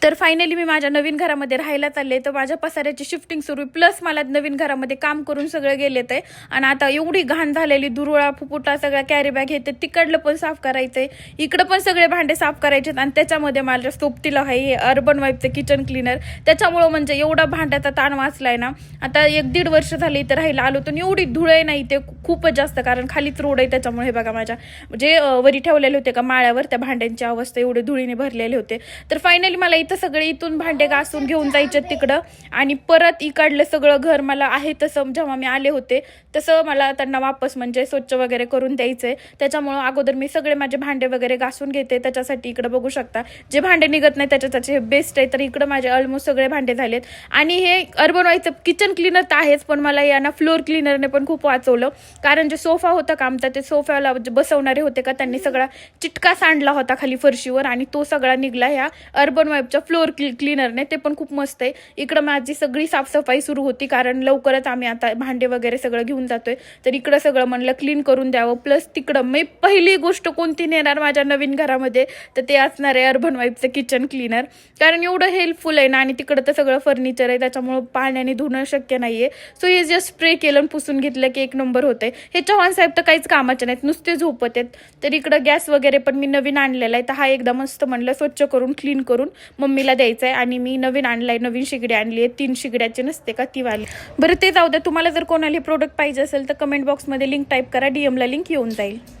तर फायनली मी माझ्या नवीन घरामध्ये राहायला चालले. तर माझ्या पसाऱ्याची शिफ्टिंग सुरू आहे, प्लस मला नवीन घरामध्ये काम करून सगळं गेले ते. आणि आता एवढी घाण झालेली धुरळा फुफुटा सगळ्या कॅरी बॅग हे ते तिकडलं पण साफ करायचंय, इकडं पण सगळे भांडे साफ करायचे. आणि त्याच्यामध्ये माझ्या सोबतीला आहे हे अर्बन वाईफचं किचन क्लीनर. त्याच्यामुळं म्हणजे एवढा भांड्याचा ताण वाचलाय ना. आता 1-1.5 वर्ष झाले इथं राहायला आलो, तर एवढी धुळे नाही ते खूपच जास्त, कारण खालीच रोड आहे. त्याच्यामुळे हे बघा माझ्या जे वरी ठेवलेले होते का माळ्यावर त्या भांड्यांची अवस्था एवढे धुळीने भरलेले होते. तर फायनली मला इथं सगळे इथून भांडे घासून घेऊन जायचे तिकडं, आणि परत इकडलं सगळं घर मला आहे तसं जेव्हा मी आले होते तसं मला त्यांना वापस म्हणजे स्वच्छ वगैरे करून द्यायचंय. त्याच्यामुळं अगोदर मी सगळे माझे भांडे वगैरे घासून घेते. त्याच्यासाठी इकडं बघू शकता जे भांडे निघत नाही त्याच्यासाठी हे बेस्ट आहे. तर इकडं माझे ऑलमोस्ट सगळे भांडे झालेत. आणि हे अर्बन वाईचं किचन क्लीनर तर आहेच, पण मला या ना फ्लोअर क्लीनरने पण खूप वाचवलं. कारण जे सोफा होता का आमचा, ते सोफ्याला बसवणारे होते का त्यांनी सगळा चिटका सांडला होता खाली फरशीवर, आणि तो सगळा निघला ह्या अर्बन वाईफच्या फ्लोअर क्लीनरने. ते पण खूप मस्त आहे. इकडं माझी सगळी साफसफाई सुरू होती, कारण लवकरच आम्ही आता भांडे वगैरे सगळं घेऊन जातोय. तर इकडं सगळं म्हणलं क्लीन करून द्यावं. प्लस तिकडं मी पहिली गोष्ट कोणती नेणार माझ्या नवीन घरामध्ये, तर ते असणार आहे अर्बन वाईफचं किचन क्लीनर. कारण एवढं हेल्पफुल आहे ना, आणि तिकडं तर सगळं फर्निचर आहे त्याच्यामुळं पाण्याने धुणं शक्य नाहीये. सो हे जस्ट स्प्रे केलं आणि पुसून घेतलं की 1 नंबर होतंय. हे चव्हाण साहेब तर काहीच कामाचे नाहीत, नुसते झोपत आहेत. तर इकडं गॅस वगैरे पण मी नवीन आणलेला आहे. तर हा एकदा मस्त म्हणलं स्वच्छ करून क्लीन करून मम्मीला द्यायचा आहे. आणि मी नवीन आणलाय, नवीन शिगडी आणली आहे, 3 शिगड्याची नसते का ती वाली. बरं ते जाऊ द्या. तुम्हाला जर कोणाला हे प्रोडक्ट पाहिजे असेल तर कमेंट बॉक्समध्ये लिंक टाईप करा, DM ला लिंक येऊन जाईल.